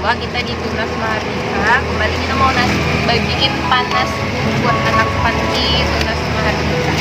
2022 kita di Tunas Mahardika. Kembali kita mau bagiin panas buat anak panti Tunas Mahardika.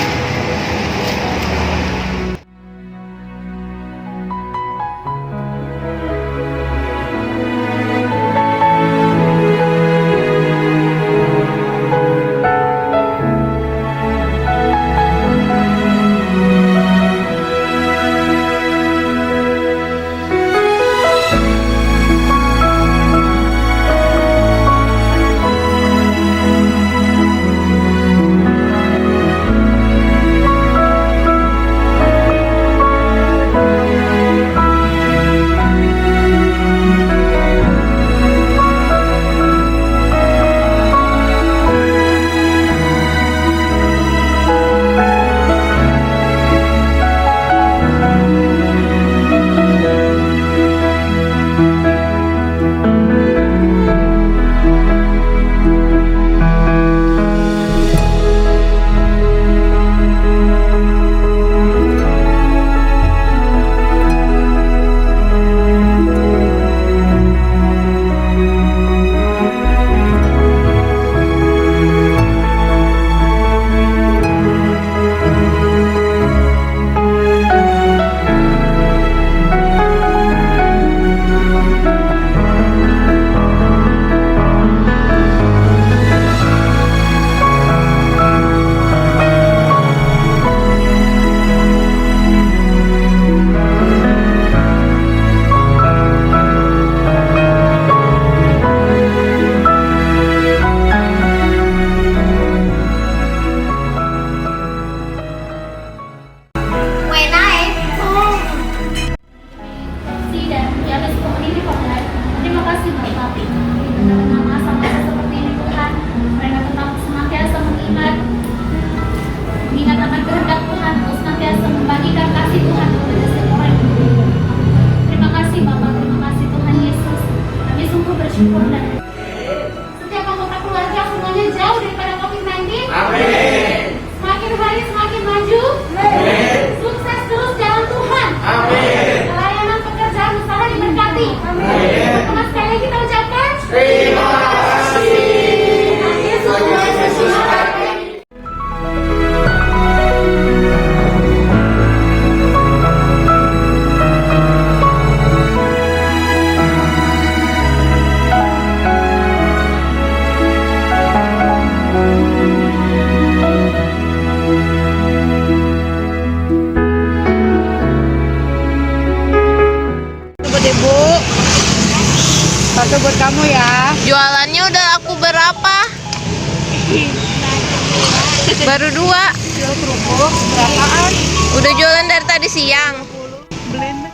Setiap anggota keluarga semuanya jauh daripada COVID-19. Amin. Semakin hari semakin maju. Amin. Sukses terus jalan Tuhan. Amin. Pelayanan pekerjaan usaha diberkati. Amin. Pertama sekali lagi kita ucapkan terima kasih. Yesus memberkati. Satu buat kamu ya. Jualannya udah laku berapa? Baru 2. Jual kerupuk berapaan? Udah jualan dari tadi siang. Blend.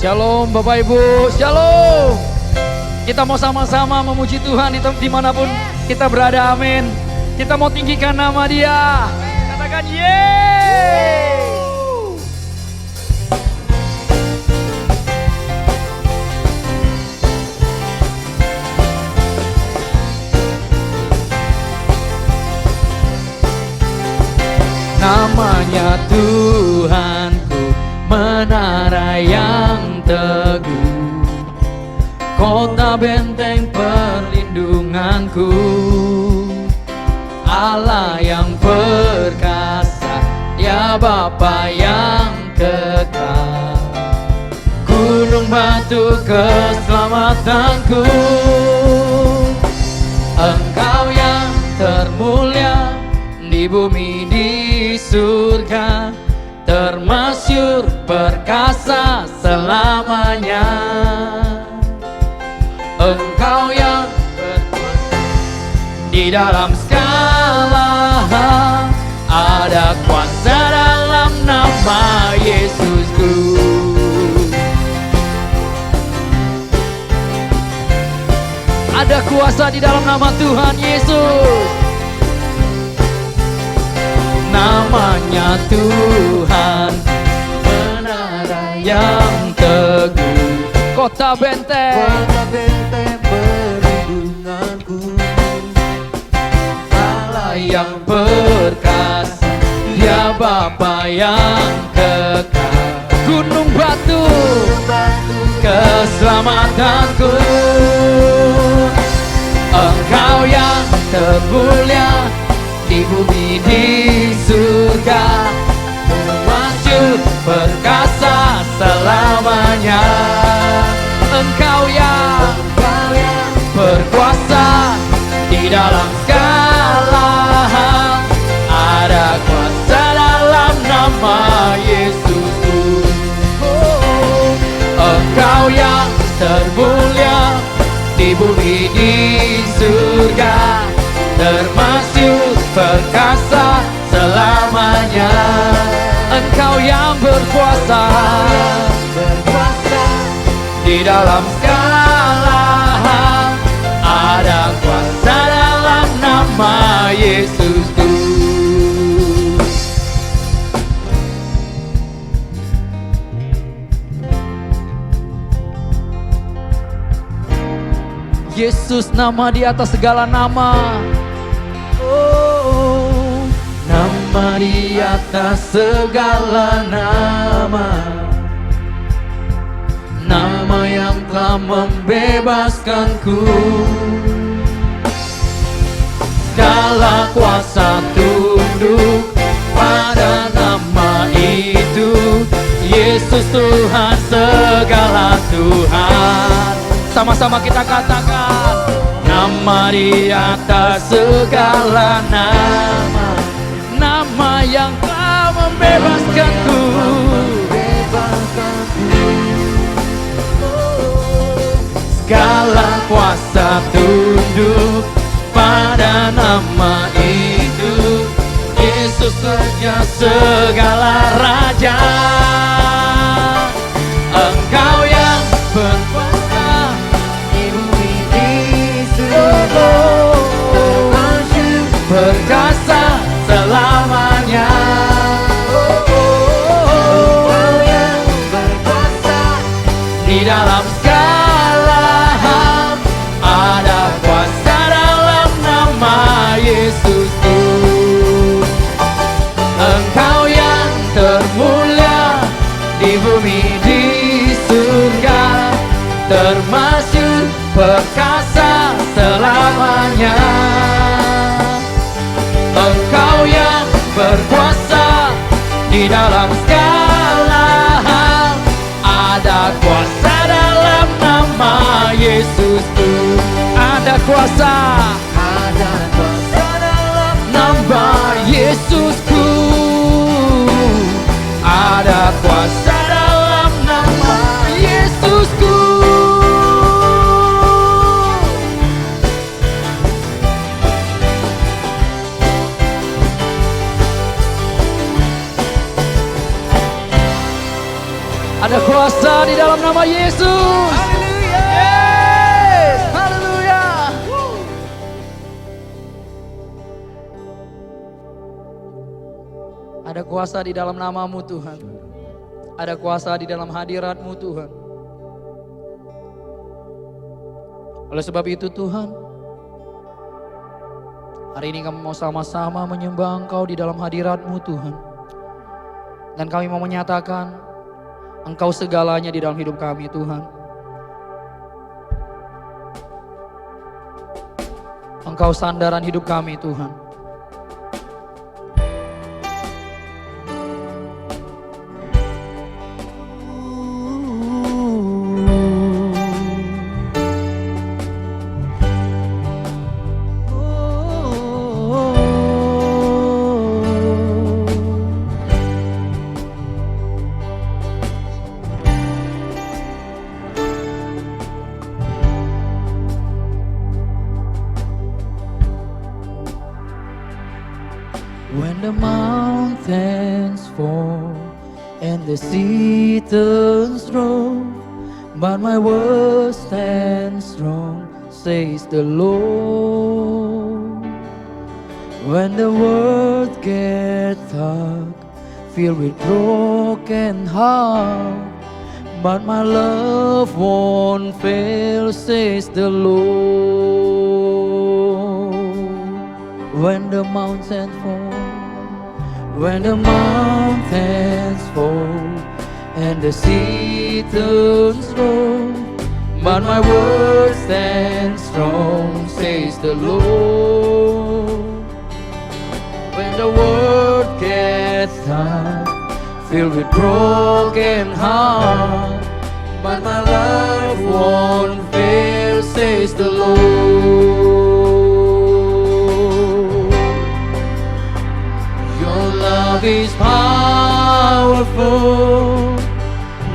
Shalom Bapak Ibu, Shalom. Kita mau sama-sama memuji Tuhan dimanapun kita berada, amin. Kita mau tinggikan nama Dia. Katakan yeay. Namanya Tuhanku, menara yang teguh, kota benteng perlindunganku, Allah yang perkasa, Dia Bapa yang kekal, gunung batu keselamatanku. Engkau yang termulia di bumi di surga, termasyur perkasa selama di dalam segala hal. Ada kuasa dalam nama Yesusku. Ada kuasa di dalam nama Tuhan Yesus. Namanya Tuhan, menara yang teguh, kota benteng perlindunganku, Allah yang perkasa, Dia Bapa yang kekal, gunung batu keselamatanku. Engkau yang termulia di bumi di surga, termasyhur perkasa selamanya. Engkau yang berkuasa di dalam segala hal. Ada kuasa dalam nama Yesusku. Engkau yang termulia di bumi di surga, termasyhur perkasa selamanya. Engkau yang berkuasa di dalam segala hal. Ada kuasa dalam nama Yesusku. Yesus nama di atas segala nama. Oh, nama di atas segala nama. Nama yang telah membebaskanku. Segala kuasa tunduk pada nama itu. Yesus Tuhan, segala Tuhan. Sama-sama kita katakan, nama di atas segala nama. Nama yang telah membebaskanku. Segala kuasa tunduk pada nama itu. Yesus Raja segala raja. Engkau yang berkuasa di bumi di surga, termasyhur perkasa selamanya. Engkau yang berkuasa di dalam segala hal. Ada kuasa dalam nama Yesusku. Engkau yang termulia di bumi di surga, termasyhur perkasa selamanya. Engkau yang berkuasa di dalam segala hal. Ada kuasa dalam nama Yesusku. Ada kuasa dalam nama Yesusku. Ada kuasa dalam nama Yesusku. Ada kuasa di dalam nama Yesus. Haleluya. Yes. Haleluya. Ada kuasa di dalam nama-Mu Tuhan. Ada kuasa di dalam hadirat-Mu Tuhan. Oleh sebab itu Tuhan, hari ini kami mau sama-sama menyembah Engkau di dalam hadirat-Mu Tuhan. Dan kami mau menyatakan Engkau segalanya di dalam hidup kami Tuhan. Engkau sandaran hidup kami Tuhan. When the mountains fall and the sea turns rough, but my word stands strong, says the Lord. When the world gets dark, filled with broken heart, but my love won't fail, says the Lord. When the mountains fall, when the mountains fall, and the sea turns rough, but my word stands strong, says the Lord. When the world gets dark, filled with broken heart, but my love won't fail, says the Lord. Your love is powerful,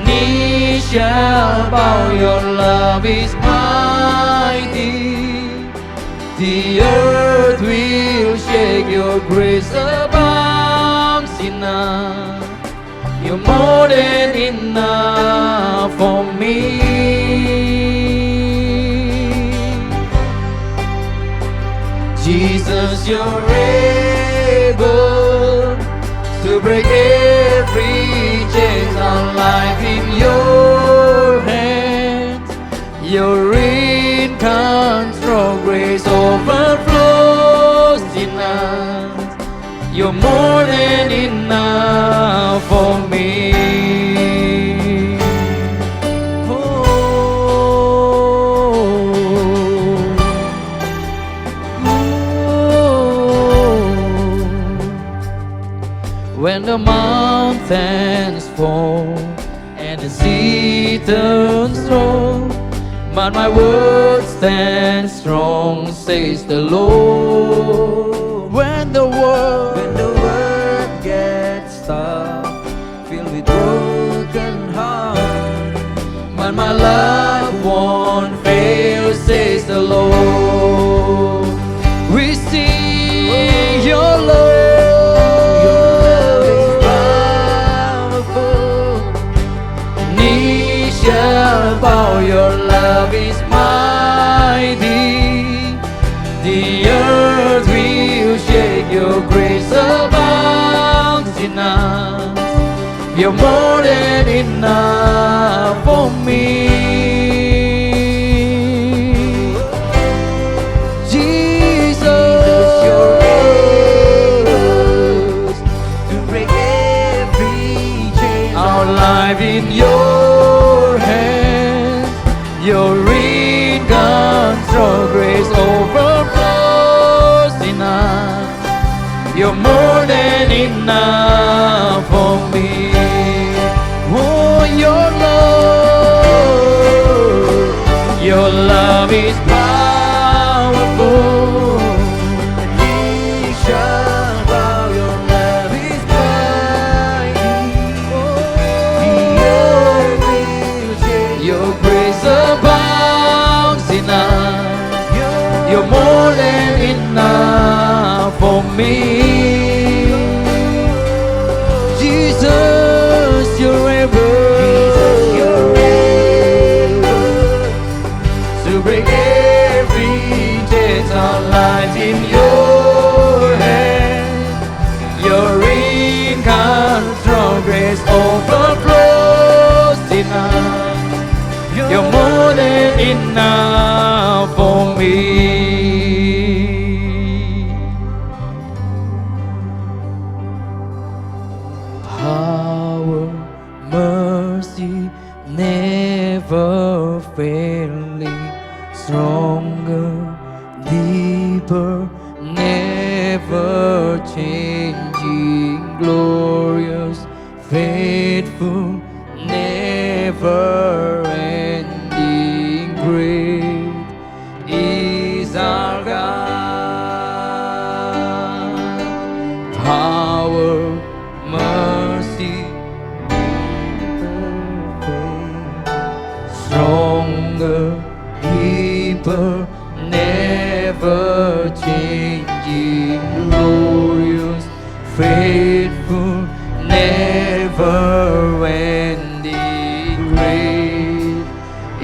knee shall bow. Your love is mighty, the earth will shake. Your grace abounds enough. You're more than enough for me. Jesus, you're able to break every chain. Our life in your hands. You're in control. Grace overflows in us. You're more than enough for me. When the mountains fall and the sea turns strong, but my word stands strong, says the Lord. When the world gets tough, filled with broken heart, but my love won't fail, says the Lord. We see your love. Bow, your love is mighty, the earth will shake. Your grace abounds in us. You're more than enough for me. Jesus, you're able to break every chain. Our life in your hands. You're in control. Grace overflows in us. You're more than enough for me. Oh, your love is powerful. We shall bow. Your love is mighty. Your grace abounds in us. You're more than enough for me. Jesus, you're able to break every chain. Our lives in your hands. You're in control. Grace overflows in us. You're more than enough for me. Power, mercy, never failing, stronger, deeper, never changing, glorious, faithful, never ending, great is our God. Power, mercy, stronger, deeper, never changing, glorious, faithful, never ending, great is our God. Power, mercy, stronger, deeper, never changing, glorious, faithful, never ending, great is our God. Power, mercy, stronger, deeper, never changing, glorious, faithful, never ending, great is our God. Power, mercy, stronger, deeper, never changing, glorious, faithful, never-ending grace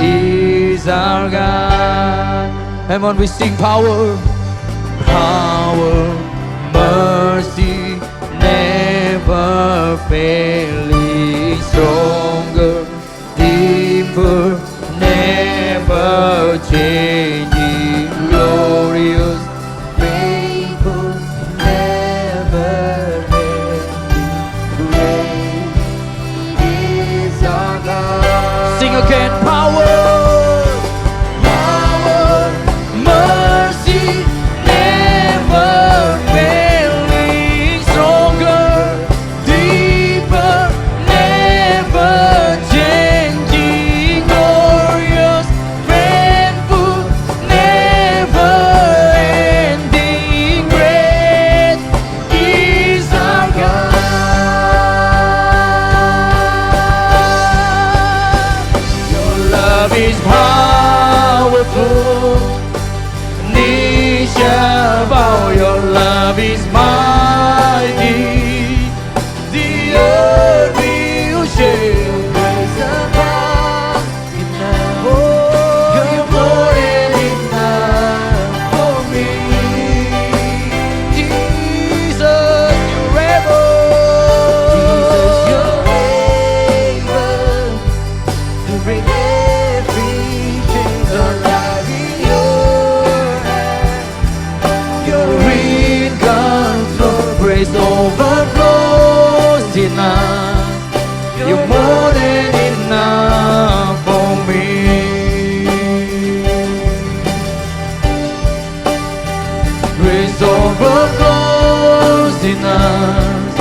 is our God. Come on, we sing power, power, mercy, never failing, stronger, deeper, never changing, glorious, faithful, never ending, great is our God. Sing again, power, power, mercy, never failing, stronger, deeper, never changing, glorious, faithful, never ending, great is our God. Your love is powerful, knee shall bow. Your love is mighty, the earth will shake. Praise above enough. Oh, you're more than enough for me. Jesus, you're able. Jesus, you're able to bring every chain alive in your hand. You're in control, praise overflows in us. You're more than enough for me. Grace overflows in us.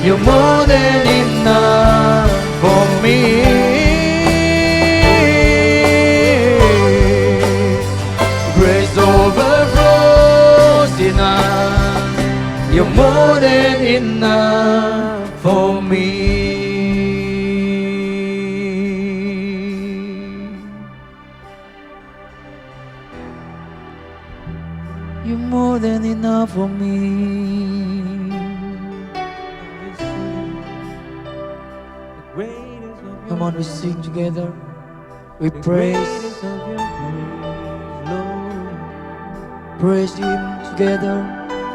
You're more than enough for me. Grace overflows in us. You're more than enough for me. You're more than enough for me. Come on, we sing together. We praise, praise Him together.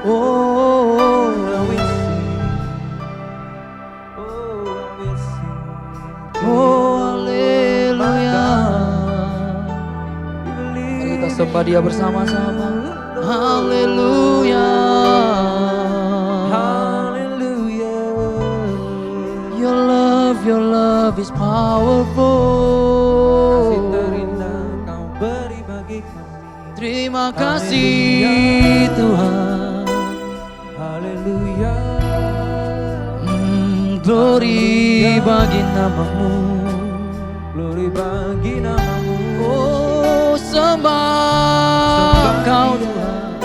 Oh, we sing. Oh, haleluya. Mari kita sembah Dia bersama-sama. Haleluya. Your love is powerful. Terima kasih Tuhan. Haleluya. Glory bagi namamu. Glory bagi namamu. Oh, sembah Kau Tuhan.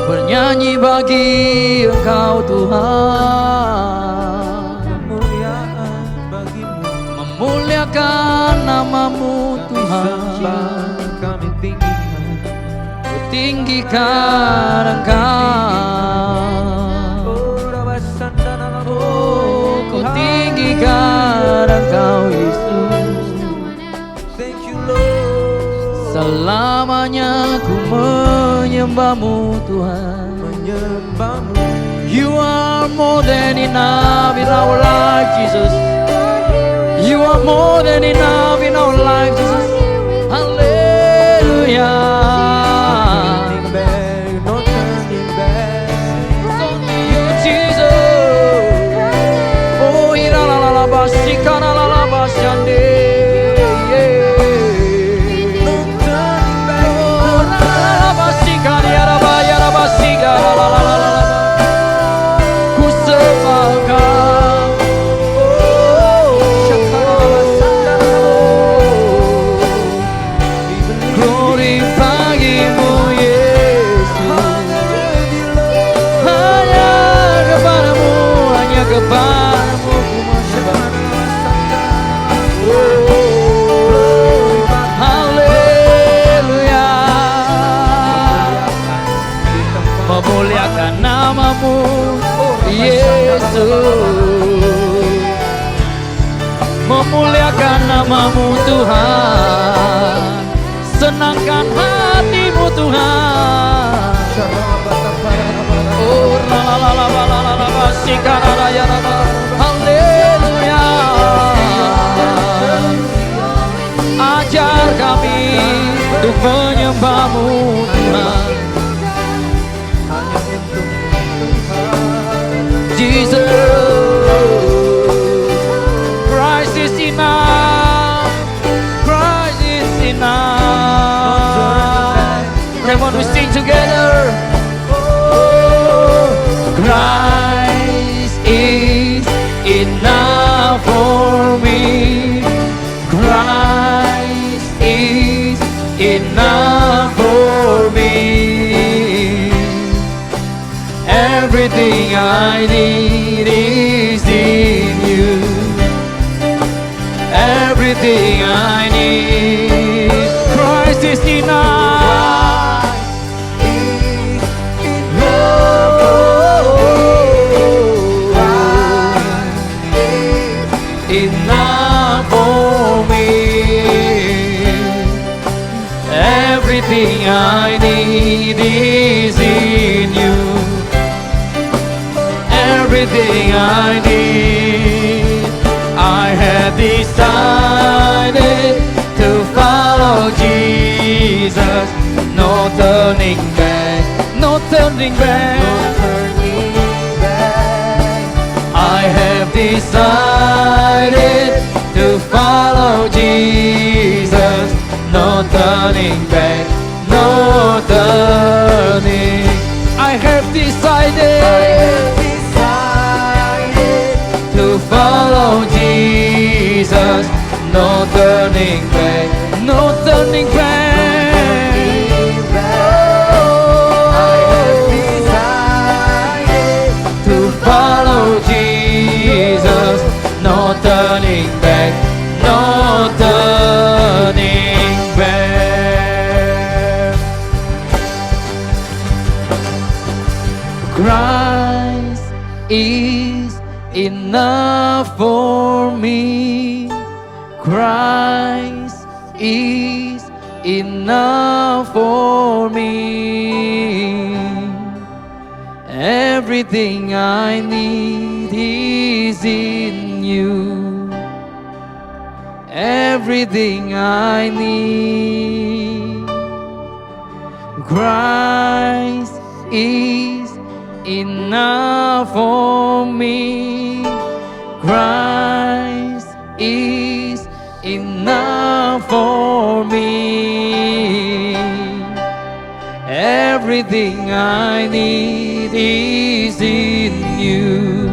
Bernyanyi bagi Engkau Tuhan. Kemuliaan bagimu. Memuliakan namamu Tuhan. Kami tinggikan. Ku tinggikan Engkau. Oh, ku tinggikan Engkau Yesus. Thank you Lord. Selamanya ku menyembahmu Tuhan. Menyembahmu. You are more than enough in our life, Jesus. You are more than enough in our life, Jesus. Hallelujah. Turning back, no turning back. It's only you, Jesus. Oh, ira la la la basika la la la basyande. No turning back. Oh, la la la basika ya la ba ya la basika la la la la la. Ku sembah Kau. Glory bagimu Yesus. Hanya kepadamu, hanya kepadamu ku menyembah. Haleluya. Yesus. Memuliakan namamu Tuhan, senangkan hatimu Tuhan. Oh la la la la la la la la sikara ya la la. Haleluya. Ajar kami untuk menyembahmu Tuhan. Jesus, Christ is enough. Christ is enough. Come on, we sing together. Oh, Christ is enough for me. Christ is enough for me. Everything I need is in you. Everything I need, Christ is enough. Enough for me. Everything I need is in you. Everything I need, I have decided to follow Jesus. No turning back, no turning back. I have decided to follow Jesus. No turning back, no turning. I have decided to follow Jesus. No turning back, no turning back. To follow Jesus. No turning back, no turning back. Christ is enough for me. Christ is enough for me. Everything I need is in you. Everything I need. Christ is enough for me. Christ is enough for me. Everything I need is in you.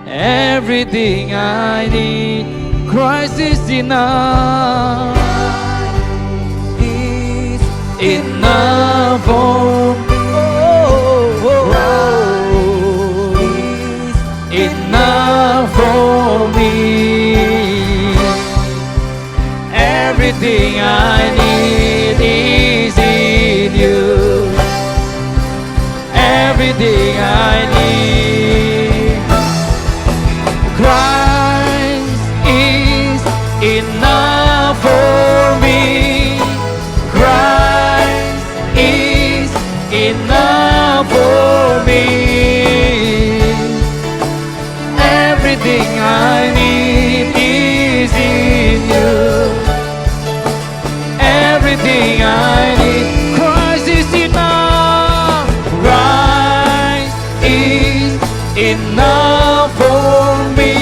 Everything I need, Christ is enough. Enough for me. Enough for me. Everything I need is in you. Everything I need. Christ is enough for me. Christ is enough for me. Everything I need is in you. Everything I need, Christ is enough. Christ is enough for me.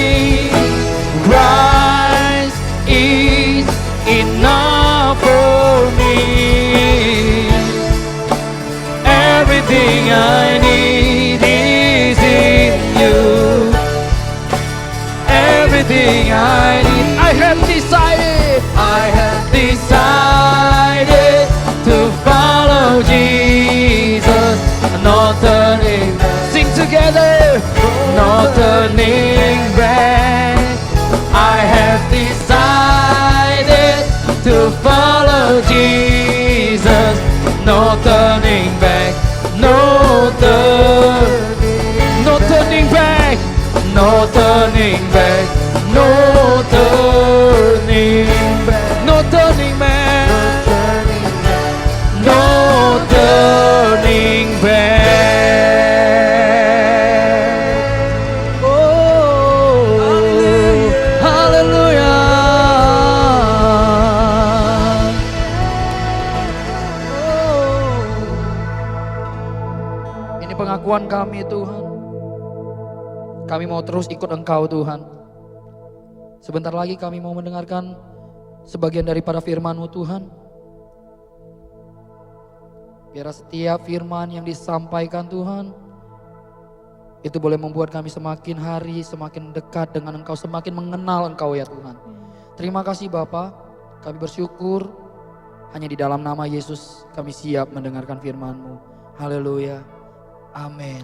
Christ is enough for me. Everything I need is in you. Everything I need, I have decided to follow Jesus. No turning, sing together. No turning back. I have decided to follow Jesus. No turning back. No turning back. turning back, no turning back, no turning back, no turning back. Oh, haleluya. Ini pengakuan kami Tuhan. Kami mau terus ikut Engkau Tuhan. Sebentar lagi kami mau mendengarkan sebagian daripada firman-Mu Tuhan. Biar setiap firman yang disampaikan Tuhan, itu boleh membuat kami semakin hari semakin dekat dengan Engkau, semakin mengenal Engkau ya Tuhan. Terima kasih Bapa, kami bersyukur hanya di dalam nama Yesus kami siap mendengarkan firman-Mu. Haleluya, amin.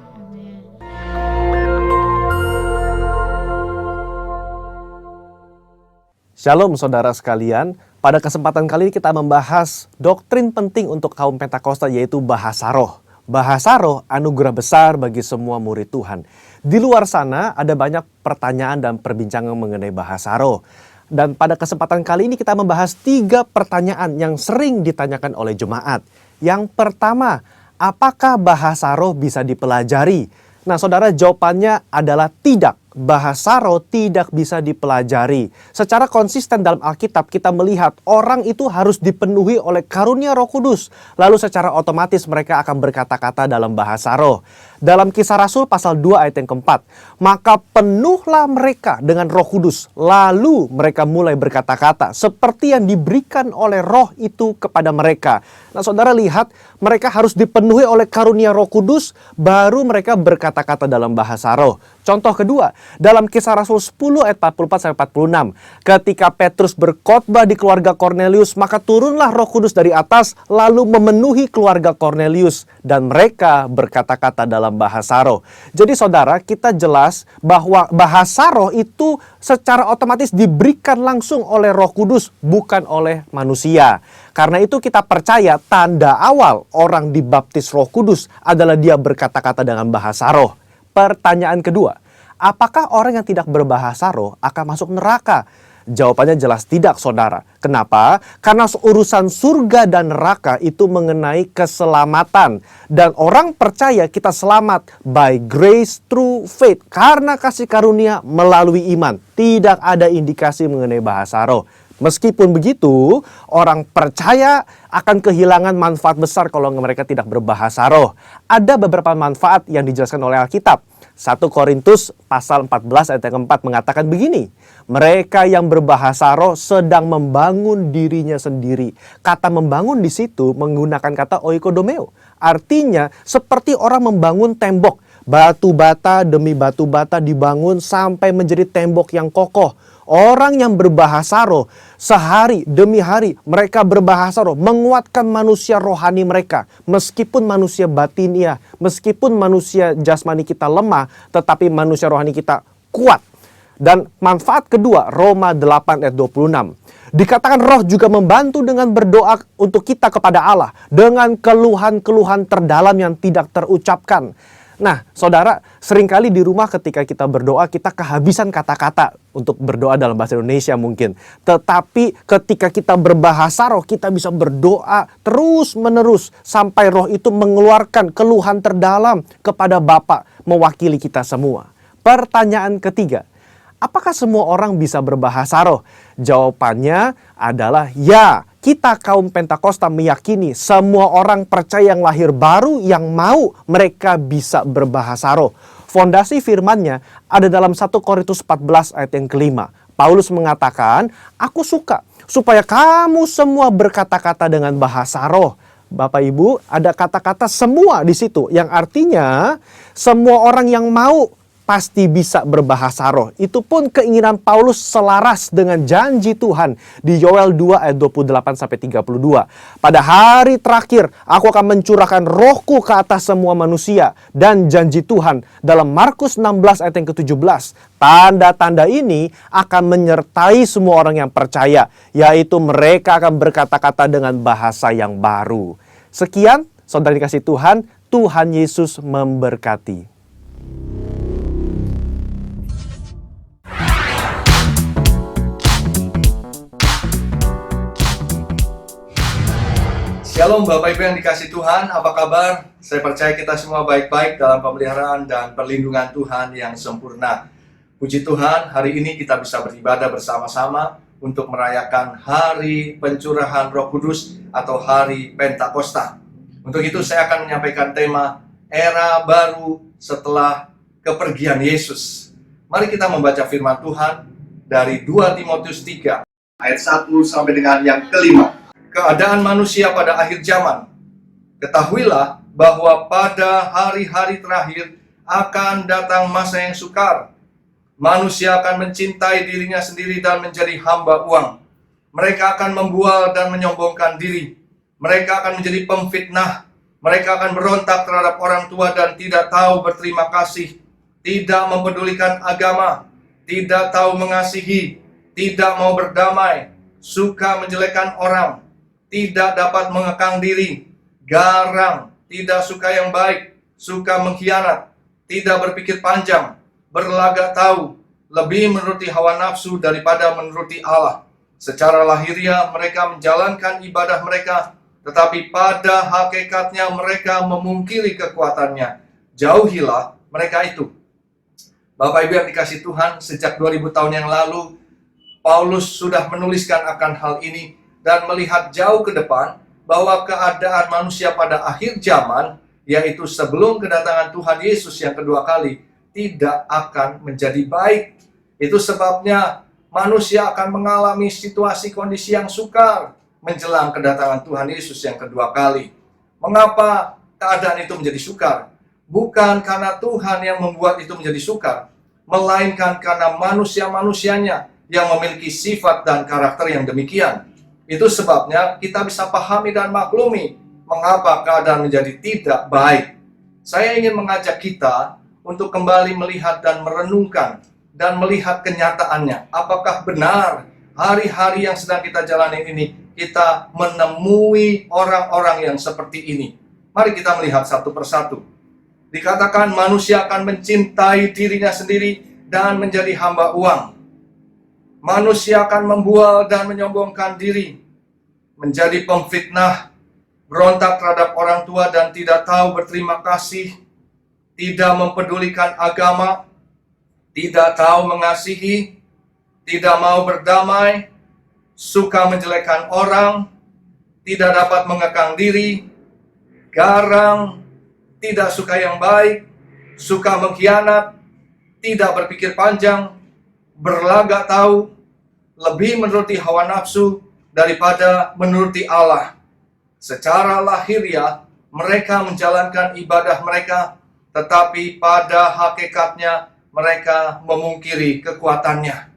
Shalom saudara sekalian, pada kesempatan kali ini kita membahas doktrin penting untuk kaum Pentakosta yaitu bahasa roh. Bahasa roh anugerah besar bagi semua murid Tuhan. Di luar sana ada banyak pertanyaan dan perbincangan mengenai bahasa roh. Dan pada kesempatan kali ini kita membahas 3 pertanyaan yang sering ditanyakan oleh jemaat. Yang pertama, apakah bahasa roh bisa dipelajari? Nah saudara, jawabannya adalah tidak. Bahasa roh tidak bisa dipelajari. Secara konsisten dalam Alkitab kita melihat orang itu harus dipenuhi oleh karunia Roh Kudus. Lalu secara otomatis mereka akan berkata-kata dalam bahasa roh. Dalam Kisah Rasul pasal 2 ayat yang keempat, maka penuhlah mereka dengan Roh Kudus. Lalu mereka mulai berkata-kata seperti yang diberikan oleh roh itu kepada mereka. Nah saudara lihat, mereka harus dipenuhi oleh karunia Roh Kudus, baru mereka berkata-kata dalam bahasa roh. Contoh kedua, dalam Kisah Rasul 10 ayat 44-46. Ketika Petrus berkhotbah di keluarga Kornelius, maka turunlah Roh Kudus dari atas lalu memenuhi keluarga Kornelius dan mereka berkata-kata dalam bahasa roh. Jadi saudara, kita jelas bahwa bahasa roh itu secara otomatis diberikan langsung oleh Roh Kudus, bukan oleh manusia. Karena itu kita percaya tanda awal orang dibaptis Roh Kudus adalah dia berkata-kata dengan bahasa roh. Pertanyaan kedua, apakah orang yang tidak berbahasa roh akan masuk neraka? Jawabannya jelas tidak saudara. Kenapa? Karena urusan surga dan neraka itu mengenai keselamatan. Dan orang percaya kita selamat by grace through faith. Karena kasih karunia melalui iman. Tidak ada indikasi mengenai bahasa roh. Meskipun begitu, orang percaya akan kehilangan manfaat besar kalau mereka tidak berbahasa roh. Ada beberapa manfaat yang dijelaskan oleh Alkitab. 1 Korintus pasal 14 ayat yang keempat mengatakan begini. Mereka yang berbahasa roh sedang membangun dirinya sendiri. Kata membangun di situ menggunakan kata oikodomeo. Artinya seperti orang membangun tembok. Batu bata demi batu bata dibangun sampai menjadi tembok yang kokoh. Orang yang berbahasa roh, sehari demi hari mereka berbahasa roh, menguatkan manusia rohani mereka. Meskipun manusia batinia, meskipun manusia jasmani kita lemah, tetapi manusia rohani kita kuat. Dan manfaat kedua, Roma 8 ayat 26. Dikatakan roh juga membantu dengan berdoa untuk kita kepada Allah, dengan keluhan-keluhan terdalam yang tidak terucapkan. Nah, saudara, seringkali di rumah ketika kita berdoa, kita kehabisan kata-kata untuk berdoa dalam bahasa Indonesia mungkin. Tetapi ketika kita berbahasa roh, kita bisa berdoa terus-menerus sampai roh itu mengeluarkan keluhan terdalam kepada Bapa mewakili kita semua. Pertanyaan ketiga, apakah semua orang bisa berbahasa roh? Jawabannya adalah ya. Kita kaum Pentakosta meyakini semua orang percaya yang lahir baru yang mau mereka bisa berbahasa roh. Fondasi firman-Nya ada dalam 1 Korintus 14 ayat yang kelima. Paulus mengatakan, aku suka supaya kamu semua berkata-kata dengan bahasa roh. Bapak Ibu, ada kata-kata semua di situ yang artinya semua orang yang mau pasti bisa berbahasa roh. Itu pun keinginan Paulus selaras dengan janji Tuhan di Yoel 2 ayat 28-32. Pada hari terakhir, aku akan mencurahkan rohku ke atas semua manusia. Dan janji Tuhan dalam Markus 16 ayat yang ke-17. Tanda-tanda ini akan menyertai semua orang yang percaya. Yaitu mereka akan berkata-kata dengan bahasa yang baru. Sekian, saudara dikasih Tuhan, Tuhan Yesus memberkati. Shalom Bapak Ibu yang dikasih Tuhan, apa kabar? Saya percaya kita semua baik-baik dalam pemeliharaan dan perlindungan Tuhan yang sempurna. Puji Tuhan, hari ini kita bisa beribadah bersama-sama untuk merayakan Hari Pencurahan Roh Kudus atau Hari Pentakosta. Untuk itu saya akan menyampaikan tema Era Baru Setelah Kepergian Yesus. Mari kita membaca firman Tuhan dari 2 Timotius 3 ayat 1 sampai dengan yang kelima. Keadaan manusia pada akhir zaman. Ketahuilah bahwa pada hari-hari terakhir akan datang masa yang sukar. Manusia akan mencintai dirinya sendiri dan menjadi hamba uang. Mereka akan membual dan menyombongkan diri. Mereka akan menjadi pemfitnah. Mereka akan berontak terhadap orang tua dan tidak tahu berterima kasih. Tidak mempedulikan agama. Tidak tahu mengasihi. Tidak mau berdamai. Suka menjelekkan orang. Tidak dapat mengekang diri, garang, tidak suka yang baik, suka mengkhianat, tidak berpikir panjang, berlagak tahu, lebih menuruti hawa nafsu daripada menuruti Allah. Secara lahiriah mereka menjalankan ibadah mereka, tetapi pada hakikatnya mereka memungkiri kekuatannya. Jauhilah mereka itu. Bapak Ibu yang dikasih Tuhan, sejak 2000 tahun yang lalu, Paulus sudah menuliskan akan hal ini, dan melihat jauh ke depan bahwa keadaan manusia pada akhir zaman, yaitu sebelum kedatangan Tuhan Yesus yang kedua kali, tidak akan menjadi baik. Itu sebabnya manusia akan mengalami situasi kondisi yang sukar menjelang kedatangan Tuhan Yesus yang kedua kali. Mengapa keadaan itu menjadi sukar? Bukan karena Tuhan yang membuat itu menjadi sukar, melainkan karena manusia-manusianya yang memiliki sifat dan karakter yang demikian. Itu sebabnya kita bisa pahami dan maklumi mengapa keadaan menjadi tidak baik. Saya ingin mengajak kita untuk kembali melihat dan merenungkan dan melihat kenyataannya. Apakah benar hari-hari yang sedang kita jalani ini kita menemui orang-orang yang seperti ini? Mari kita melihat satu persatu. Dikatakan manusia akan mencintai dirinya sendiri dan menjadi hamba uang. Manusia akan membual dan menyombongkan diri, menjadi pemfitnah, berontak terhadap orang tua dan tidak tahu berterima kasih, tidak mempedulikan agama, tidak tahu mengasihi, tidak mau berdamai, suka menjelekkan orang, tidak dapat mengekang diri, garang, tidak suka yang baik, suka mengkhianat, tidak berpikir panjang, berlagak tahu, lebih menuruti hawa nafsu daripada menuruti Allah. Secara lahiriah mereka menjalankan ibadah mereka, tetapi pada hakikatnya mereka memungkiri kekuatannya.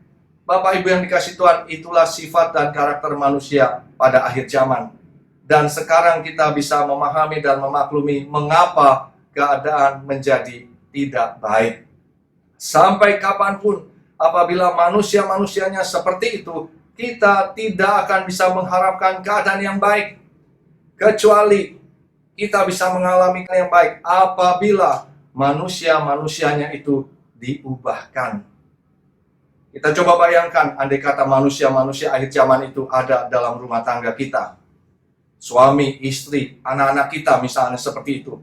Bapak Ibu yang dikasih Tuhan, itulah sifat dan karakter manusia pada akhir zaman. Dan sekarang kita bisa memahami dan memaklumi mengapa keadaan menjadi tidak baik. Sampai kapanpun apabila manusia-manusianya seperti itu, kita tidak akan bisa mengharapkan keadaan yang baik. Kecuali kita bisa mengalami yang baik apabila manusia-manusianya itu diubahkan. Kita coba bayangkan, andai kata manusia-manusia akhir zaman itu ada dalam rumah tangga kita. Suami, istri, anak-anak kita misalnya seperti itu.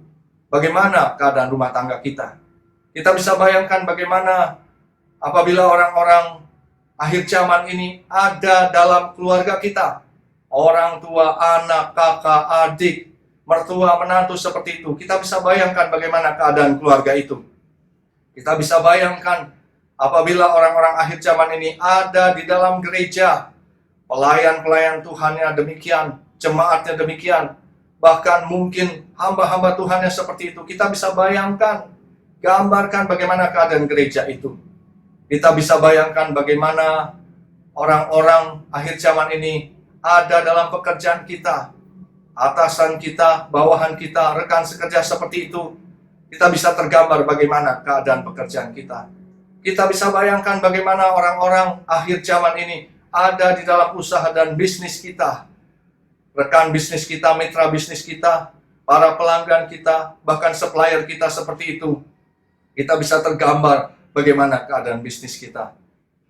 Bagaimana keadaan rumah tangga kita? Kita bisa bayangkan bagaimana apabila orang-orang akhir zaman ini ada dalam keluarga kita. Orang tua, anak, kakak, adik, mertua, menantu seperti itu. Kita bisa bayangkan bagaimana keadaan keluarga itu. Kita bisa bayangkan apabila orang-orang akhir zaman ini ada di dalam gereja. Pelayan-pelayan Tuhannya demikian, jemaatnya demikian. Bahkan mungkin hamba-hamba Tuhannya seperti itu. Kita bisa bayangkan, gambarkan bagaimana keadaan gereja itu. Kita bisa bayangkan bagaimana orang-orang akhir zaman ini ada dalam pekerjaan kita. Atasan kita, bawahan kita, rekan sekerja seperti itu. Kita bisa tergambar bagaimana keadaan pekerjaan kita. Kita bisa bayangkan bagaimana orang-orang akhir zaman ini ada di dalam usaha dan bisnis kita. Rekan bisnis kita, mitra bisnis kita, para pelanggan kita, bahkan supplier kita seperti itu. Kita bisa tergambar bagaimana keadaan bisnis kita.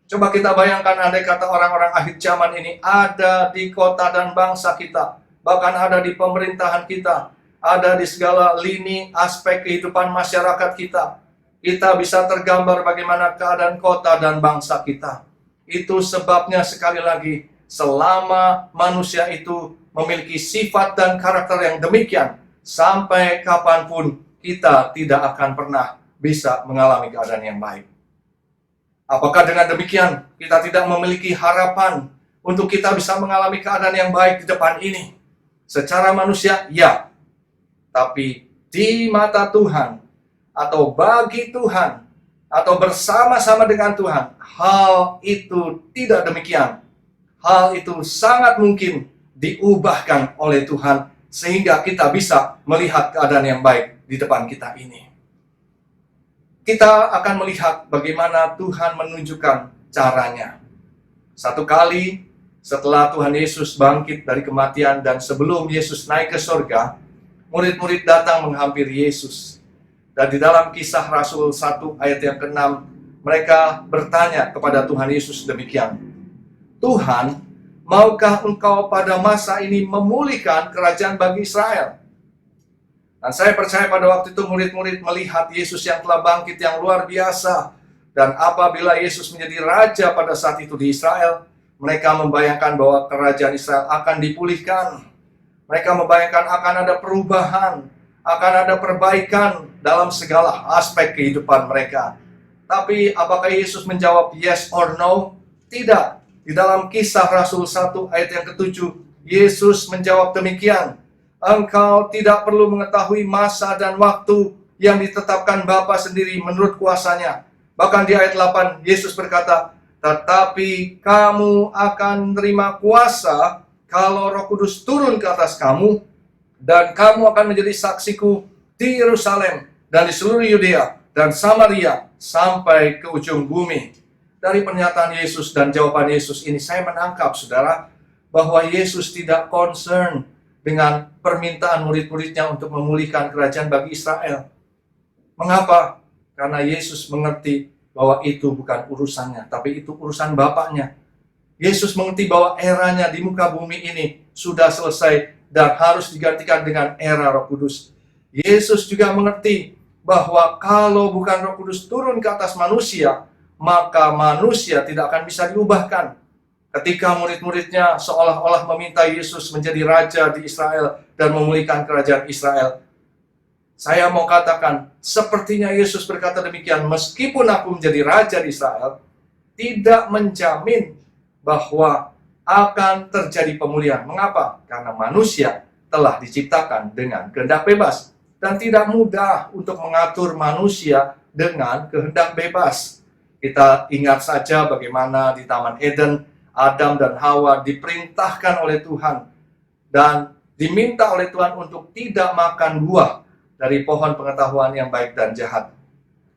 Coba kita bayangkan andai kata orang-orang akhir zaman ini ada di kota dan bangsa kita. bahkan ada di pemerintahan kita, ada di segala lini aspek kehidupan masyarakat kita. Kita bisa tergambar bagaimana keadaan kota dan bangsa kita. Itu sebabnya sekali lagi, selama manusia itu memiliki sifat dan karakter yang demikian, sampai kapanpun kita tidak akan pernah bisa mengalami keadaan yang baik. Apakah dengan demikian kita tidak memiliki harapan untuk kita bisa mengalami keadaan yang baik di depan ini? Secara manusia, ya. Tapi di mata Tuhan, atau bagi Tuhan, atau bersama-sama dengan Tuhan, hal itu tidak demikian. Hal itu sangat mungkin diubahkan oleh Tuhan, sehingga kita bisa melihat keadaan yang baik di depan kita ini. Kita akan melihat bagaimana Tuhan menunjukkan caranya. Satu kali setelah Tuhan Yesus bangkit dari kematian dan sebelum Yesus naik ke surga, murid-murid datang menghampiri Yesus. Dan di dalam Kisah Rasul 1 ayat yang ke-6, mereka bertanya kepada Tuhan Yesus demikian, Tuhan, maukah engkau pada masa ini memulihkan kerajaan bagi Israel? Dan saya percaya pada waktu itu murid-murid melihat Yesus yang telah bangkit yang luar biasa. Dan apabila Yesus menjadi raja pada saat itu di Israel, mereka membayangkan bahwa kerajaan Israel akan dipulihkan. Mereka membayangkan akan ada perubahan, akan ada perbaikan dalam segala aspek kehidupan mereka. Tapi apakah Yesus menjawab yes or no? Tidak. Di dalam Kisah Rasul 1 ayat yang ke-7, Yesus menjawab demikian, engkau tidak perlu mengetahui masa dan waktu yang ditetapkan Bapa sendiri menurut kuasanya. Bahkan di ayat 8, Yesus berkata, tetapi kamu akan menerima kuasa kalau Roh Kudus turun ke atas kamu, dan kamu akan menjadi saksiku di Yerusalem dan di seluruh Yudea dan Samaria sampai ke ujung bumi. Dari pernyataan Yesus dan jawaban Yesus ini, saya menangkap, saudara, bahwa Yesus tidak concern dengan permintaan murid-muridnya untuk memulihkan kerajaan bagi Israel. Mengapa? Karena Yesus mengerti bahwa itu bukan urusannya, tapi itu urusan Bapaknya. Yesus mengerti bahwa eranya di muka bumi ini sudah selesai dan harus digantikan dengan era Roh Kudus. Yesus juga mengerti bahwa kalau bukan Roh Kudus turun ke atas manusia, maka manusia tidak akan bisa diubahkan. Ketika murid-muridnya seolah-olah meminta Yesus menjadi raja di Israel dan memulihkan kerajaan Israel, saya mau katakan, sepertinya Yesus berkata demikian, meskipun aku menjadi raja di Israel, tidak menjamin bahwa akan terjadi pemulihan. Mengapa? Karena manusia telah diciptakan dengan kehendak bebas. Dan tidak mudah untuk mengatur manusia dengan kehendak bebas. Kita ingat saja bagaimana di Taman Eden, Adam dan Hawa diperintahkan oleh Tuhan dan diminta oleh Tuhan untuk tidak makan buah dari pohon pengetahuan yang baik dan jahat.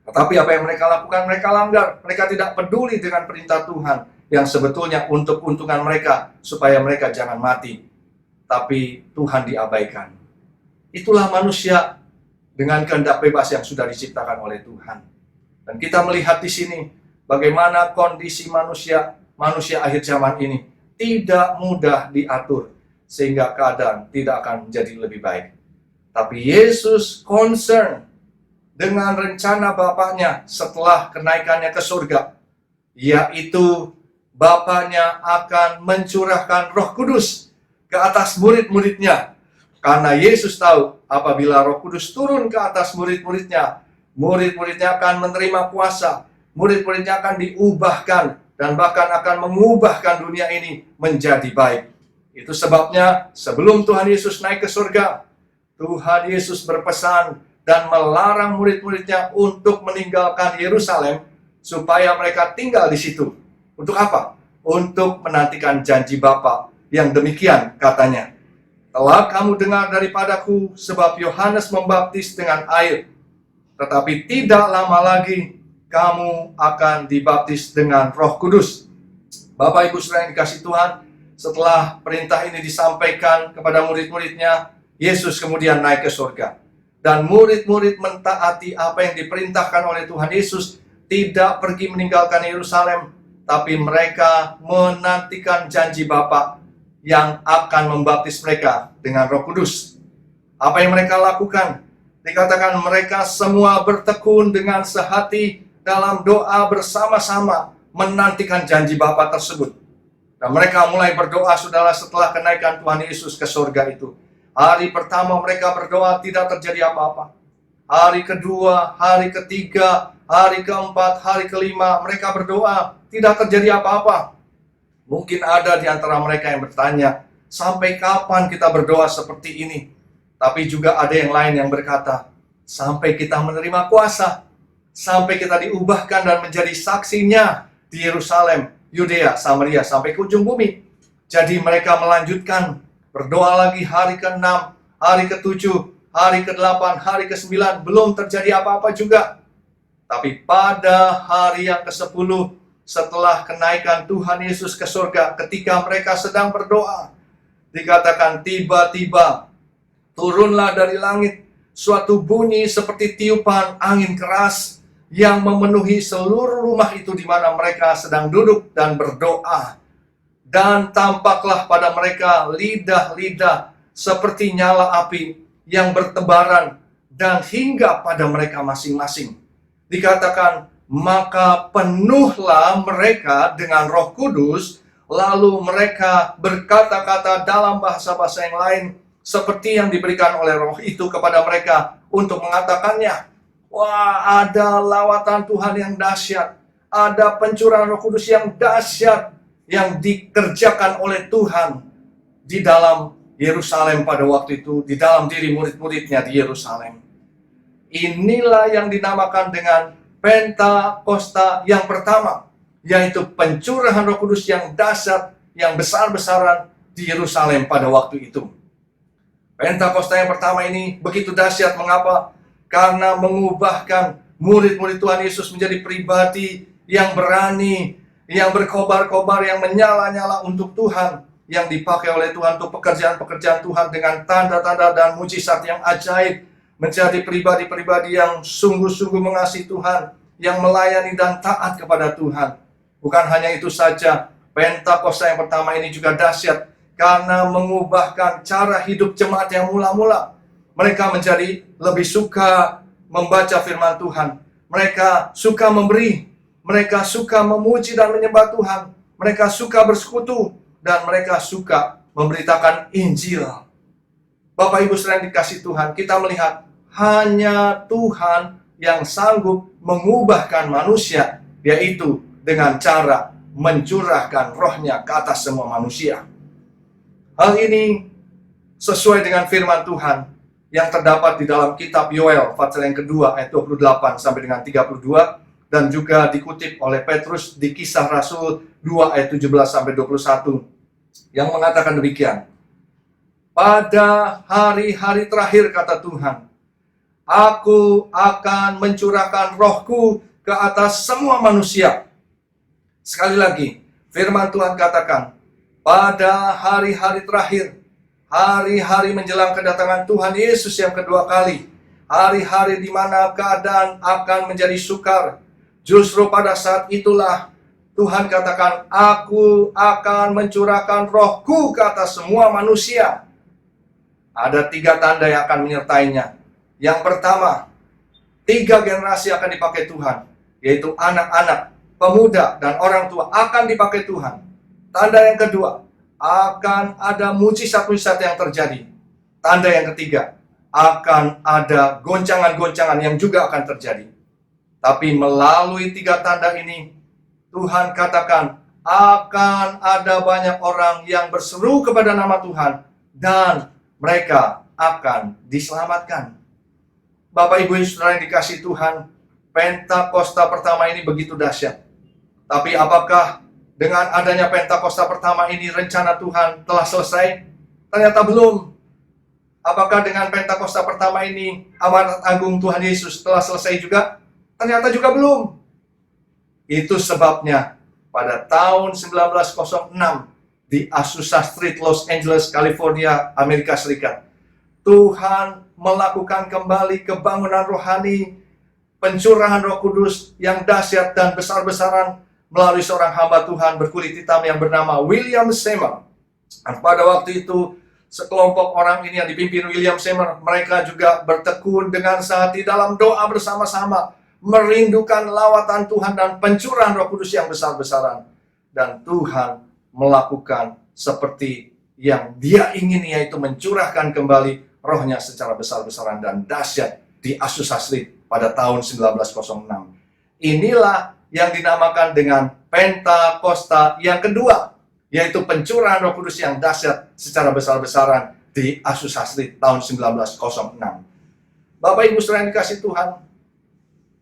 Tetapi apa yang mereka lakukan? Mereka langgar. Mereka tidak peduli dengan perintah Tuhan yang sebetulnya untuk keuntungan mereka, supaya mereka jangan mati. Tapi Tuhan diabaikan. Itulah manusia dengan kehendak bebas yang sudah diciptakan oleh Tuhan. Dan kita melihat di sini bagaimana kondisi manusia akhir zaman ini tidak mudah diatur, sehingga keadaan tidak akan menjadi lebih baik. Tapi Yesus concern dengan rencana Bapaknya setelah kenaikannya ke surga, yaitu Bapaknya akan mencurahkan Roh Kudus ke atas murid-muridnya. Karena Yesus tahu apabila Roh Kudus turun ke atas murid-muridnya, murid-muridnya akan menerima kuasa, murid-muridnya akan diubahkan, dan bahkan akan mengubahkan dunia ini menjadi baik. Itu sebabnya sebelum Tuhan Yesus naik ke surga, Tuhan Yesus berpesan dan melarang murid-muridnya untuk meninggalkan Yerusalem supaya mereka tinggal di situ. Untuk apa? Untuk menantikan janji Bapa yang demikian katanya. Telah kamu dengar daripadaku sebab Yohanes membaptis dengan air, tetapi tidak lama lagi kamu akan dibaptis dengan Roh Kudus. Bapak Ibu Saudara yang dikasihi Tuhan, setelah perintah ini disampaikan kepada murid-muridnya, Yesus kemudian naik ke surga. Dan murid-murid mentaati apa yang diperintahkan oleh Tuhan Yesus, tidak pergi meninggalkan Yerusalem, tapi mereka menantikan janji Bapa yang akan membaptis mereka dengan Roh Kudus. Apa yang mereka lakukan? Dikatakan mereka semua bertekun dengan sehati dalam doa bersama-sama menantikan janji Bapa tersebut. Dan mereka mulai berdoa, saudara, setelah kenaikan Tuhan Yesus ke surga itu. Hari pertama mereka berdoa tidak terjadi apa-apa. Hari kedua, hari ketiga, hari keempat, hari kelima mereka berdoa tidak terjadi apa-apa. Mungkin ada di antara mereka yang bertanya, sampai kapan kita berdoa seperti ini? Tapi juga ada yang lain yang berkata, sampai kita menerima kuasa, sampai kita diubahkan dan menjadi saksinya di Yerusalem, Yudea, Samaria, sampai ke ujung bumi. Jadi mereka melanjutkan berdoa lagi hari ke-6, hari ke-7, hari ke-8, hari ke-9, belum terjadi apa-apa juga. Tapi pada hari yang ke-10, setelah kenaikan Tuhan Yesus ke surga, ketika mereka sedang berdoa, dikatakan tiba-tiba turunlah dari langit suatu bunyi seperti tiupan angin keras yang memenuhi seluruh rumah itu di mana mereka sedang duduk dan berdoa. Dan tampaklah pada mereka lidah-lidah seperti nyala api yang bertebaran dan hingga pada mereka masing-masing. Dikatakan, maka penuhlah mereka dengan Roh Kudus, lalu mereka berkata-kata dalam bahasa-bahasa yang lain, seperti yang diberikan oleh Roh itu kepada mereka untuk mengatakannya. Wah, ada lawatan Tuhan yang dahsyat, ada pencurahan Roh Kudus yang dahsyat yang dikerjakan oleh Tuhan di dalam Yerusalem pada waktu itu, di dalam diri murid-muridnya di Yerusalem. Inilah yang dinamakan dengan Pentakosta yang pertama, yaitu pencurahan Roh Kudus yang dahsyat, yang besar-besaran di Yerusalem pada waktu itu. Pentakosta yang pertama ini begitu dahsyat. Mengapa? Karena mengubahkan murid-murid Tuhan Yesus menjadi pribadi yang berani, yang berkobar-kobar, yang menyala-nyala untuk Tuhan, yang dipakai oleh Tuhan untuk pekerjaan-pekerjaan Tuhan dengan tanda-tanda dan mujizat yang ajaib, menjadi pribadi-pribadi yang sungguh-sungguh mengasihi Tuhan, yang melayani dan taat kepada Tuhan. Bukan hanya itu saja, Pentakosta yang pertama ini juga dahsyat karena mengubahkan cara hidup jemaat yang mula-mula. Mereka menjadi lebih suka membaca firman Tuhan. Mereka suka memberi. Mereka suka memuji dan menyembah Tuhan. Mereka suka bersekutu. Dan mereka suka memberitakan Injil. Bapak Ibu saudara yang dikasihi Tuhan, kita melihat hanya Tuhan yang sanggup mengubahkan manusia, yaitu dengan cara mencurahkan rohnya ke atas semua manusia. Hal ini sesuai dengan firman Tuhan yang terdapat di dalam kitab Yoel pasal yang kedua ayat 28 sampai dengan 32, dan juga dikutip oleh Petrus di Kisah Rasul 2 ayat 17 sampai 21 yang mengatakan demikian. Pada hari-hari terakhir, kata Tuhan, Aku akan mencurahkan rohku ke atas semua manusia. Sekali lagi, firman Tuhan katakan, pada hari-hari terakhir, hari-hari menjelang kedatangan Tuhan Yesus yang kedua kali, hari-hari di mana keadaan akan menjadi sukar, justru pada saat itulah Tuhan katakan, Aku akan mencurahkan rohku ke atas semua manusia. Ada 3 tanda yang akan menyertainya. Yang pertama, 3 generasi akan dipakai Tuhan, yaitu anak-anak, pemuda, dan orang tua akan dipakai Tuhan. Tanda yang kedua, akan ada mujizat-mujizat yang terjadi. Tanda yang ketiga, akan ada goncangan-goncangan yang juga akan terjadi. Tapi melalui 3 tanda ini, Tuhan katakan, akan ada banyak orang yang berseru kepada nama Tuhan, dan mereka akan diselamatkan. Bapak Ibu Saudara yang dikasihi Tuhan, Pentakosta pertama ini begitu dahsyat. Tapi apakah dengan adanya Pentakosta pertama ini rencana Tuhan telah selesai? Ternyata belum. Apakah dengan Pentakosta pertama ini amanat agung Tuhan Yesus telah selesai juga? Ternyata juga belum. Itu sebabnya pada tahun 1906 di Azusa Street, Los Angeles, California, Amerika Serikat, Tuhan melakukan kembali kebangunan rohani, pencurahan Roh Kudus yang dahsyat dan besar-besaran melalui seorang hamba Tuhan berkulit hitam yang bernama William Seymour. Dan pada waktu itu, sekelompok orang ini yang dipimpin William Seymour, mereka juga bertekun dengan sehati dalam doa bersama-sama, merindukan lawatan Tuhan dan pencurahan Roh Kudus yang besar-besaran. Dan Tuhan melakukan seperti yang Dia ingin, yaitu mencurahkan kembali Roh-Nya secara besar-besaran dan dahsyat di Azusa Street pada tahun 1906. Inilah yang dinamakan dengan Pentakosta yang kedua, yaitu pencurahan Roh Kudus yang dahsyat secara besar-besaran di Azusa Street tahun 1906. Bapak Ibu saudara yang dikasih Tuhan,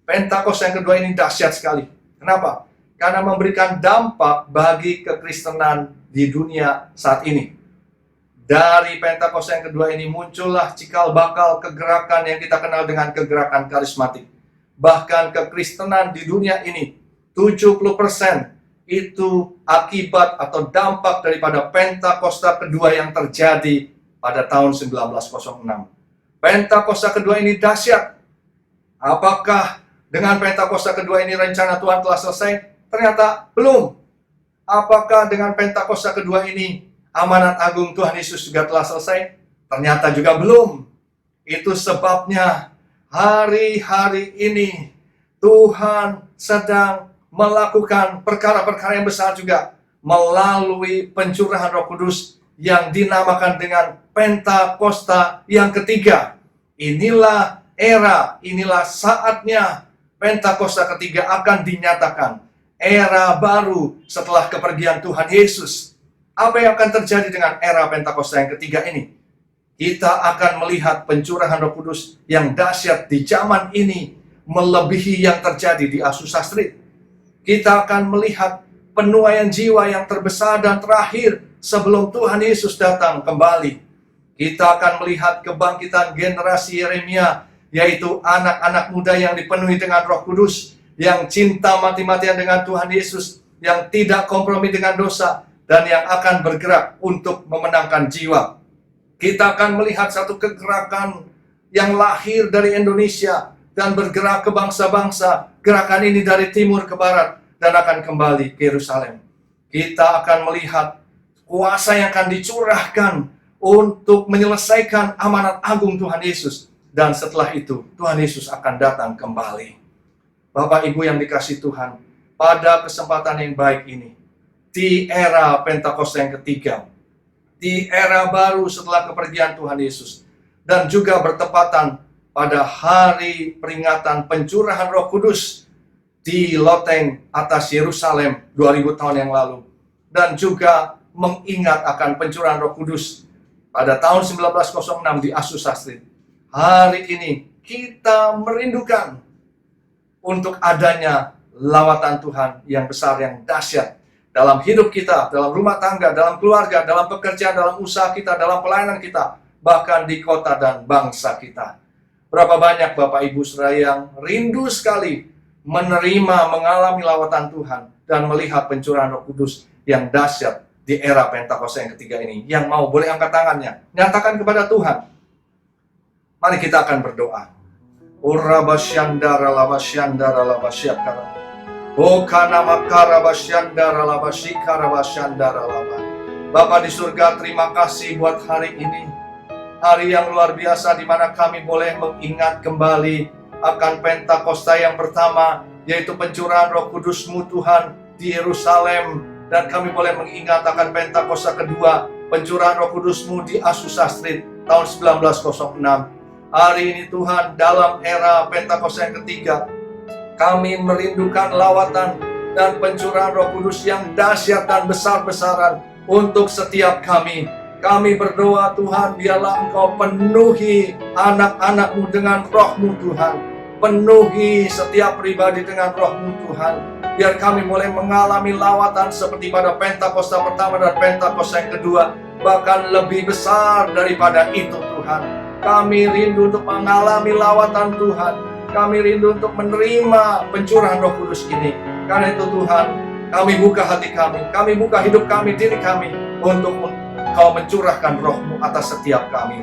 Pentakosta yang kedua ini dahsyat sekali. Kenapa? Karena memberikan dampak bagi kekristenan di dunia saat ini. Dari Pentakosta yang kedua ini muncullah cikal bakal kegerakan yang kita kenal dengan kegerakan karismatik. Bahkan kekristenan di dunia ini 70% itu akibat atau dampak daripada Pentakosta kedua yang terjadi pada tahun 1906. Pentakosta kedua ini dahsyat. Apakah dengan Pentakosta kedua ini rencana Tuhan telah selesai? Ternyata belum. Apakah dengan Pentakosta kedua ini amanat agung Tuhan Yesus juga telah selesai? Ternyata juga belum. Itu sebabnya hari-hari ini Tuhan sedang melakukan perkara-perkara yang besar juga melalui pencurahan Roh Kudus yang dinamakan dengan Pentakosta yang ketiga. Inilah era, inilah saatnya Pentakosta ketiga akan dinyatakan. Era baru setelah kepergian Tuhan Yesus. Apa yang akan terjadi dengan era Pentakosta yang ketiga ini? Kita akan melihat pencurahan Roh Kudus yang dahsyat di zaman ini melebihi yang terjadi di Azusa Street. Kita akan melihat penuaian jiwa yang terbesar dan terakhir sebelum Tuhan Yesus datang kembali. Kita akan melihat kebangkitan generasi Yeremia, yaitu anak-anak muda yang dipenuhi dengan Roh Kudus, yang cinta mati-matian dengan Tuhan Yesus, yang tidak kompromi dengan dosa, dan yang akan bergerak untuk memenangkan jiwa. Kita akan melihat satu kegerakan yang lahir dari Indonesia dan bergerak ke bangsa-bangsa. Gerakan ini dari timur ke barat dan akan kembali ke Yerusalem. Kita akan melihat kuasa yang akan dicurahkan untuk menyelesaikan amanat agung Tuhan Yesus. Dan setelah itu Tuhan Yesus akan datang kembali. Bapak Ibu yang dikasih Tuhan, pada kesempatan yang baik ini, di era Pentakosta yang ketiga, di era baru setelah kepergian Tuhan Yesus, dan juga bertepatan pada hari peringatan pencurahan Roh Kudus di loteng atas Yerusalem 2000 tahun yang lalu, dan juga mengingat akan pencurahan Roh Kudus pada tahun 1906 di Azusa Street. Hari ini kita merindukan untuk adanya lawatan Tuhan yang besar, yang dahsyat dalam hidup kita, dalam rumah tangga, dalam keluarga, dalam pekerjaan, dalam usaha kita, dalam pelayanan kita, bahkan di kota dan bangsa kita. Berapa banyak Bapak Ibu Saudara yang rindu sekali menerima, mengalami lawatan Tuhan dan melihat pencurahan Roh Kudus yang dahsyat di era Pentakosta yang ketiga ini. Yang mau boleh angkat tangannya, nyatakan kepada Tuhan. Mari kita akan berdoa. Urabasyandara labasyandara labasyakara. Okana makara basyandara labasyikara basyandara laba. Bapa di surga, terima kasih buat hari ini. Hari yang luar biasa di mana kami boleh mengingat kembali akan Pentakosta yang pertama, yaitu pencurahan Roh Kudus-Mu Tuhan di Yerusalem. Dan kami boleh mengingat akan Pentakosta kedua, pencurahan Roh Kudus-Mu di Azusa Street tahun 1906. Hari ini Tuhan, dalam era Pentakosta yang ketiga, kami merindukan lawatan dan pencurahan Roh Kudus yang dahsyat dan besar-besaran untuk setiap kami. Kami berdoa Tuhan, biarlah Engkau penuhi anak-anak-Mu dengan Roh-Mu Tuhan. Penuhi setiap pribadi dengan Roh-Mu Tuhan. Biar kami boleh mengalami lawatan seperti pada Pentakosta pertama dan Pentakosta yang kedua. Bahkan lebih besar daripada itu Tuhan. Kami rindu untuk mengalami lawatan Tuhan. Kami rindu untuk menerima pencurahan Roh Kudus ini. Karena itu Tuhan, kami buka hati kami buka hidup kami, diri kami, untuk Kau mencurahkan Roh-Mu atas setiap kami.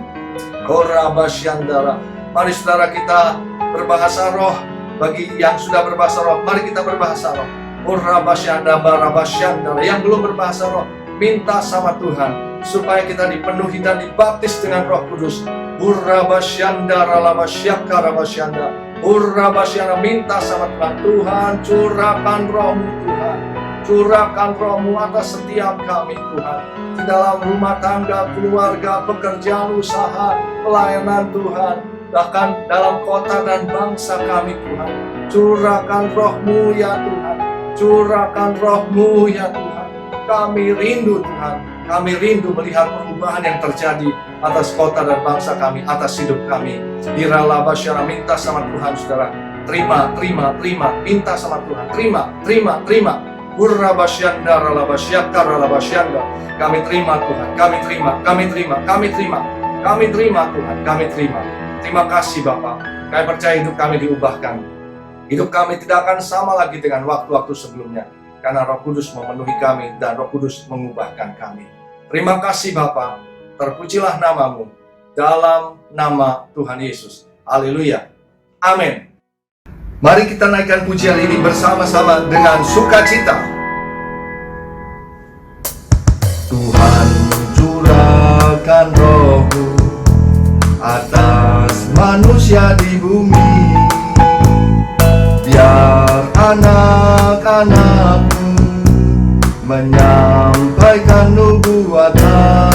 Korabasyandara. Mari saudara kita berbahasa roh. Bagi yang sudah berbahasa roh, mari kita berbahasa roh. Korabasyandara, barabasyandara. Yang belum berbahasa roh, minta sama Tuhan supaya kita dipenuhi dan dibaptis dengan Roh Kudus. Urrabasyanda ralabasyaka rabasyanda. Urrabasyanda, minta sama Tuhan. Tuhan, curahkan Roh-Mu Tuhan. Curahkan Roh-Mu atas setiap kami Tuhan. Di dalam rumah tangga, keluarga, pekerjaan, usaha, pelayanan Tuhan. Bahkan dalam kota dan bangsa kami Tuhan. Curahkan Roh-Mu ya Tuhan. Curahkan Roh-Mu ya Tuhan. Kami rindu Tuhan. Kami rindu melihat perubahan yang terjadi atas kota dan bangsa kami, atas hidup kami. Iralabasyara, minta sama Tuhan saudara. Terima, minta sama Tuhan. Terima. Urrabasyanda ralabasyaka ralabasyanda. Kami terima Tuhan, kami terima Tuhan, kami terima. Terima kasih Bapa. Kami percaya hidup kami diubahkan. Hidup kami tidak akan sama lagi dengan waktu-waktu sebelumnya. Karena Roh Kudus memenuhi kami dan Roh Kudus mengubahkan kami. Terima kasih Bapa. Terpujilah nama-Mu dalam nama Tuhan Yesus. Haleluya. Amin. Mari kita naikkan pujian ini bersama-sama dengan sukacita. Tuhan curahkan Roh-Mu atas manusia di bumi. Biar anak-anak-Mu menyampaikan nubuatan,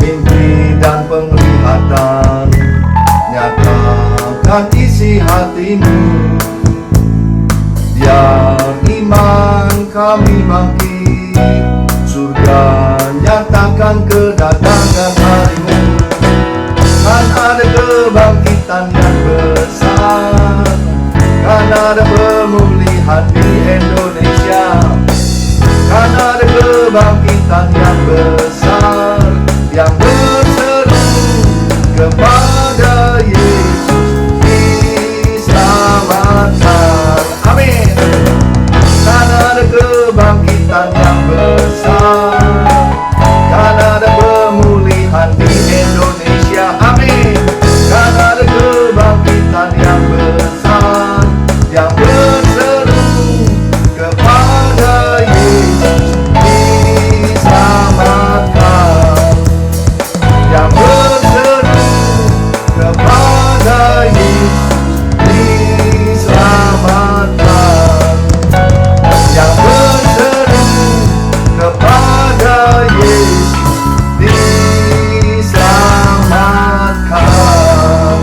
mimpi dan penglihatan, nyatakan isi hati-Mu. Biar iman kami bangkit, surga nyatakan kedatangan hari-Mu. Kan ada kebangkitan yang besar, kan ada pemulihan di Indonesia, kan ada kebangkitan yang besar, yang berseru kepada Yesus diselamatkan. Amin. Kan ada kebangkitan yang besar, kan ada pemulihan di Indonesia. Amin. Kan ada kebangkitan yang besar, yang berseru kepada Yesus diselamatkan. Yang berseru kepada Yesus diselamatkan. Yang berseru kepada Yesus diselamatkan.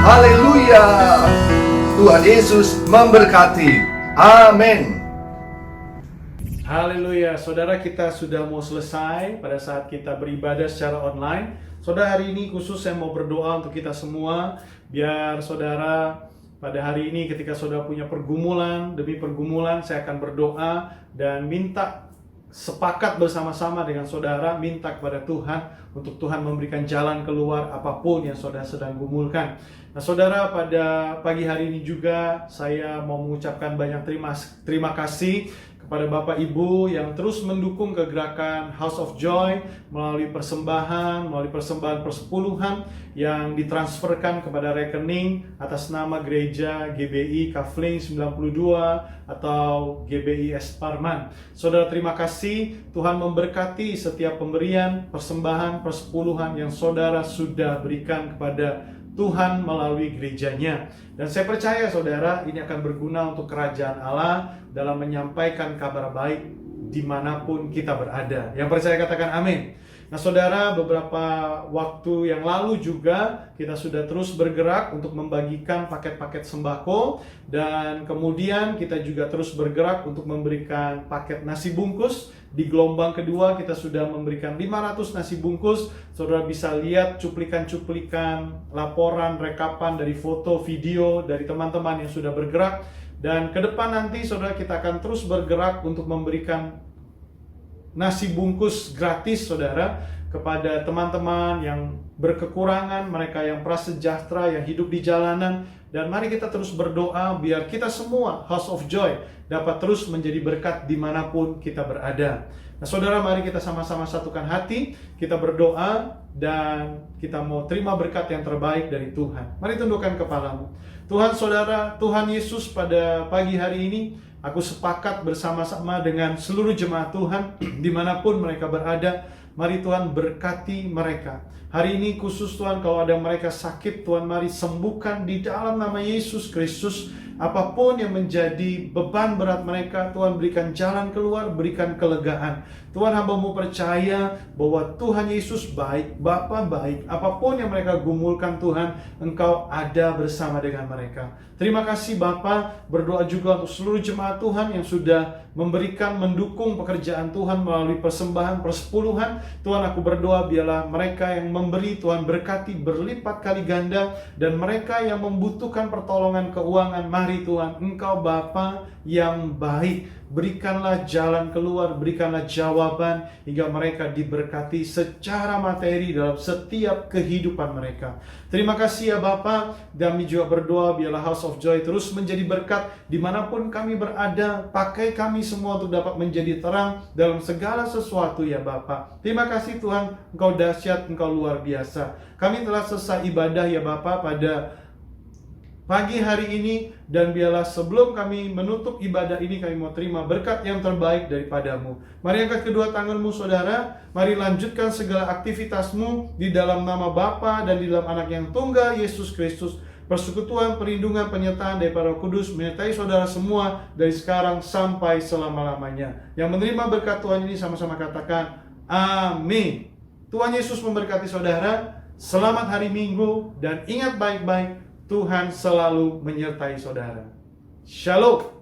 Haleluya. Tuhan Yesus memberkati. Amin. Haleluya, saudara, kita sudah mau selesai pada saat kita beribadah secara online. Saudara, hari ini khusus saya mau berdoa untuk kita semua. Biar saudara pada hari ini ketika saudara punya pergumulan demi pergumulan, saya akan berdoa dan minta sepakat bersama-sama dengan saudara, minta kepada Tuhan untuk Tuhan memberikan jalan keluar apapun yang saudara sedang gumulkan. Nah saudara, pada pagi hari ini juga saya mau mengucapkan banyak terima kasih kepada Bapak Ibu yang terus mendukung kegerakan House of Joy melalui persembahan persepuluhan yang ditransferkan kepada rekening atas nama Gereja GBI Kafling 92 atau GBI Esparman. Saudara, terima kasih. Tuhan memberkati setiap pemberian persembahan persepuluhan yang saudara sudah berikan kepada Tuhan melalui gerejanya. Dan saya percaya saudara, ini akan berguna untuk kerajaan Allah dalam menyampaikan kabar baik dimanapun kita berada. Yang percaya katakan amin. Nah saudara, beberapa waktu yang lalu juga kita sudah terus bergerak untuk membagikan paket-paket sembako. Dan kemudian kita juga terus bergerak untuk memberikan paket nasi bungkus. Di gelombang kedua kita sudah memberikan 500 nasi bungkus. Saudara bisa lihat cuplikan-cuplikan laporan, rekapan dari foto, video dari teman-teman yang sudah bergerak. Dan ke depan nanti saudara kita akan terus bergerak untuk memberikan nasi bungkus gratis saudara kepada teman-teman yang berkekurangan, mereka yang prasejahtera, yang hidup di jalanan. Dan mari kita terus berdoa biar kita semua House of Joy dapat terus menjadi berkat dimanapun kita berada. Nah saudara, mari kita sama-sama satukan hati, kita berdoa dan kita mau terima berkat yang terbaik dari Tuhan. Mari tundukkan kepalamu. Tuhan saudara, Tuhan Yesus, pada pagi hari ini Aku sepakat bersama-sama dengan seluruh jemaat Tuhan dimanapun mereka berada. Mari Tuhan berkati mereka. Hari ini khusus Tuhan, kalau ada mereka sakit, Tuhan mari sembuhkan di dalam nama Yesus Kristus. Apapun yang menjadi beban berat mereka, Tuhan berikan jalan keluar, berikan kelegaan. Tuhan, hamba-Mu percaya bahwa Tuhan Yesus baik, Bapa baik. Apapun yang mereka gumulkan Tuhan, Engkau ada bersama dengan mereka. Terima kasih Bapa, berdoa juga untuk seluruh jemaat Tuhan yang sudah memberikan, mendukung pekerjaan Tuhan melalui persembahan, persepuluhan. Tuhan, aku berdoa biarlah mereka yang memberi, Tuhan berkati berlipat kali ganda. Dan mereka yang membutuhkan pertolongan keuangan, mari Tuhan, Engkau Bapa yang baik, berikanlah jalan keluar, berikanlah jawaban, hingga mereka diberkati secara materi dalam setiap kehidupan mereka. Terima kasih ya Bapa. Kami juga berdoa biarlah House of Joy terus menjadi berkat dimanapun kami berada. Pakai kami semua untuk dapat menjadi terang dalam segala sesuatu ya Bapa. Terima kasih Tuhan, Engkau dahsyat, Engkau luar biasa. Kami telah selesai ibadah ya Bapa pada pagi hari ini, dan biarlah sebelum kami menutup ibadah ini, kami mau terima berkat yang terbaik daripada-Mu. Mari angkat kedua tangan-Mu saudara, mari lanjutkan segala aktivitas-Mu di dalam nama Bapa dan di dalam Anak yang tunggal Yesus Kristus. Persekutuan, perlindungan, penyertaan daripada Roh Kudus menyertai saudara semua dari sekarang sampai selama-lamanya. Yang menerima berkat Tuhan ini sama-sama katakan amin. Tuhan Yesus memberkati saudara. Selamat hari Minggu, dan ingat baik-baik, Tuhan selalu menyertai saudara. Shalom.